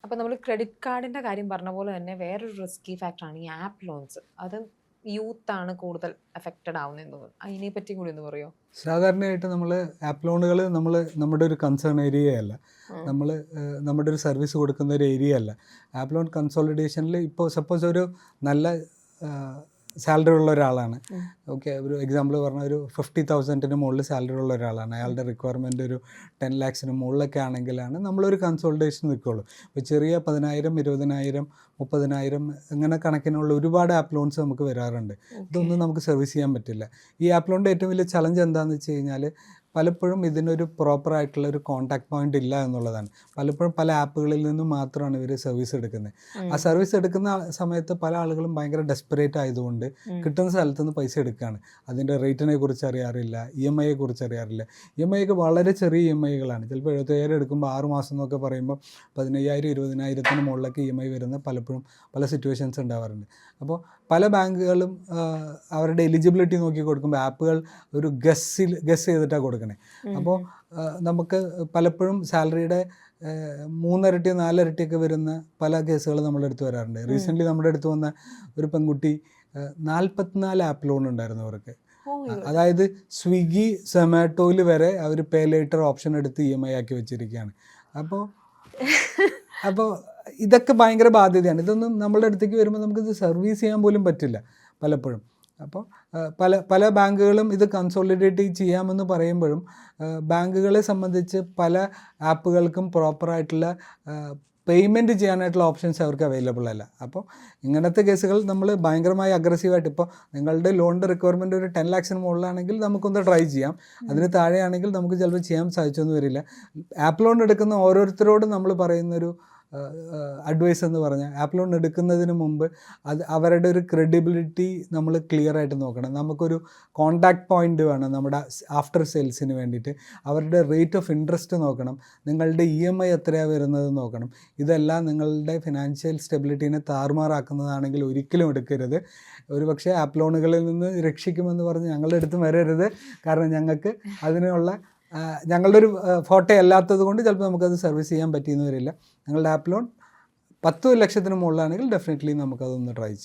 അപ്പോൾ നമ്മൾ ക്രെഡിറ്റ് കാർഡിൻ്റെ കാര്യം പറഞ്ഞ പോലെ തന്നെ വേറൊരു റിസ്കി ഫാക്ടറാണ് ഈ ആപ്പ് ലോൺസ്. അത് യൂത്താണ് കൂടുതൽ എഫക്റ്റഡ് ആവുന്നതെന്ന് തോന്നുന്നു. അതിനെപ്പറ്റി കൂടി ഒന്ന് പറയുമോ? സാധാരണയായിട്ട് നമ്മൾ ആപ്പ് ലോണുകൾ നമ്മുടെ ഒരു കൺസേൺ ഏരിയയല്ല. നമ്മുടെ ഒരു സർവീസ് കൊടുക്കുന്ന ഒരു ഏരിയ അല്ല. ആപ്പ് ലോൺ കൺസോളിഡേഷനിൽ ഇപ്പോൾ സപ്പോസ് ഒരു നല്ല സാലറി ഉള്ള ഒരാളാണ്. ഓക്കെ, ഒരു എക്സാമ്പിൾ പറഞ്ഞാൽ ഒരു 50,000 മുകളിൽ സാലറി ഉള്ള ഒരാളാണ്. അയാളുടെ റിക്വയർമെൻറ്റ് ഒരു 10 lakhs മുകളിലൊക്കെ ആണെങ്കിലാണ് നമ്മളൊരു കൺസോൾട്ടേഷൻ നിൽക്കുകയുള്ളൂ. ഇപ്പോൾ ചെറിയ 10,000, 20,000, 30,000 ഇങ്ങനെ കണക്കിനുള്ള ഒരുപാട് ആപ്പ് ലോൺസ് നമുക്ക് വരാറുണ്ട്. ഇതൊന്നും നമുക്ക് സർവീസ് ചെയ്യാൻ പറ്റില്ല. ഈ ആപ്പ് ലോണിൻ്റെ ഏറ്റവും വലിയ ചലഞ്ച് എന്താണെന്ന് വെച്ച് കഴിഞ്ഞാൽ പലപ്പോഴും ഇതിനൊരു പ്രോപ്പറായിട്ടുള്ള ഒരു കോൺടാക്ട് പോയിന്റ് ഇല്ല എന്നുള്ളതാണ്. പലപ്പോഴും പല ആപ്പുകളിൽ നിന്നും മാത്രമാണ് ഇവർ സർവീസ് എടുക്കുന്നത്. ആ സർവീസ് എടുക്കുന്ന സമയത്ത് പല ആളുകളും ഭയങ്കര ഡെസ്പറേറ്റ് ആയതുകൊണ്ട് കിട്ടുന്ന സ്ഥലത്ത് നിന്ന് പൈസ എടുക്കുകയാണ്. അതിൻ്റെ റേറ്റിനെ കുറിച്ച് അറിയാറില്ല, EMI കുറിച്ച് അറിയാറില്ല. EMI ഒക്കെ വളരെ ചെറിയ EMIകളാണ്. ചിലപ്പോൾ 75,000 എടുക്കുമ്പോൾ 6 മാസം എന്നൊക്കെ പറയുമ്പോൾ 15,000, 20,000 മുകളിലൊക്കെ EMI വരുന്ന പലപ്പോഴും പല സിറ്റുവേഷൻസ് ഉണ്ടാവാറുണ്ട്. അപ്പോൾ പല ബാങ്കുകളും അവരുടെ എലിജിബിലിറ്റി നോക്കി കൊടുക്കുമ്പോൾ ആപ്പുകൾ ഒരു ഗസ് ചെയ്തിട്ടാണ് കൊടുക്കണേ. അപ്പോൾ നമുക്ക് പലപ്പോഴും സാലറിയുടെ 3 ഇരട്ടി 4 ഇരട്ടിയൊക്കെ വരുന്ന പല കേസുകൾ നമ്മുടെ അടുത്ത് വരാറുണ്ട്. റീസെൻ്റ്ലി നമ്മുടെ അടുത്ത് വന്ന ഒരു പെൺകുട്ടി 44 ആപ്പ് ലോൺ ഉണ്ടായിരുന്നു അവർക്ക്. അതായത് സ്വിഗ്ഗി, സൊമാറ്റോയിൽ വരെ അവർ പേ ലേറ്റർ ഓപ്ഷൻ എടുത്ത് EMI ആക്കി വെച്ചിരിക്കുകയാണ്. അപ്പോൾ ഇതൊക്കെ ഭയങ്കര ബാധ്യതയാണ്. ഇതൊന്നും നമ്മളുടെ അടുത്തേക്ക് വരുമ്പോൾ നമുക്കിത് സർവീസ് ചെയ്യാൻ പോലും പറ്റില്ല പലപ്പോഴും. അപ്പോൾ പല ബാങ്കുകളും ഇത് കൺസോളിഡേറ്റ് ചെയ്യാമെന്ന് പറയുമ്പോഴും ബാങ്കുകളെ സംബന്ധിച്ച് പല ആപ്പുകൾക്കും പ്രോപ്പറായിട്ടുള്ള പേയ്മെൻറ്റ് ചെയ്യാനായിട്ടുള്ള ഓപ്ഷൻസ് അവർക്ക് അവൈലബിൾ അല്ല. അപ്പോൾ ഇങ്ങനത്തെ കേസുകൾ നമ്മൾ ഭയങ്കരമായി അഗ്രസീവായിട്ട്, ഇപ്പോൾ നിങ്ങളുടെ ലോണിൻ്റെ റിക്വയർമെൻറ്റ് ഒരു 10 lakhs മുകളിലാണെങ്കിൽ നമുക്കൊന്ന് ട്രൈ ചെയ്യാം. അതിന് താഴെയാണെങ്കിൽ നമുക്ക് ചിലപ്പോൾ ചെയ്യാൻ സാധിച്ചൊന്നും വരില്ല. ആപ്പ് ലോൺ എടുക്കുന്ന ഓരോരുത്തരോടും നമ്മൾ പറയുന്നൊരു അഡ്വൈസ് എന്ന് പറഞ്ഞാൽ, ആപ്പ് ലോൺ എടുക്കുന്നതിന് മുമ്പ് അവരുടെ ഒരു ക്രെഡിബിലിറ്റി നമ്മൾ ക്ലിയർ ആയിട്ട് നോക്കണം. നമുക്കൊരു കോണ്ടാക്ട് പോയിൻ്റ് വേണം നമ്മുടെ ആഫ്റ്റർ സെയിൽസിന് വേണ്ടിയിട്ട്. അവരുടെ റേറ്റ് ഓഫ് ഇൻട്രസ്റ്റ് നോക്കണം, നിങ്ങളുടെ EMI എത്രയാണ് വരുന്നത് നോക്കണം. ഇതെല്ലാം നിങ്ങളുടെ ഫിനാൻഷ്യൽ സ്റ്റെബിലിറ്റീനെ താറുമാറാക്കുന്നതാണെങ്കിൽ ഒരിക്കലും എടുക്കരുത്. ഒരുപക്ഷെ ആപ്പ് ലോണുകളിൽ നിന്ന് രക്ഷിക്കുമെന്ന് പറഞ്ഞ് ഞങ്ങളുടെ അടുത്ത് വരരുത്. കാരണം ഞങ്ങൾക്ക് അതിനുള്ള ഞങ്ങളുടെ ഒരു ഫോട്ടോ അല്ലാത്തത് കൊണ്ട് ചിലപ്പോൾ നമുക്കത് സർവീസ് ചെയ്യാൻ പറ്റിയെന്ന് വരില്ല. ഞങ്ങളുടെ ആപ്പ് ലോൺ 10 ലക്ഷത്തിന് മുകളിലാണെങ്കിൽ ഡെഫിനറ്റ്ലി നമുക്കതൊന്ന് ട്രൈ ചെയ്യാം.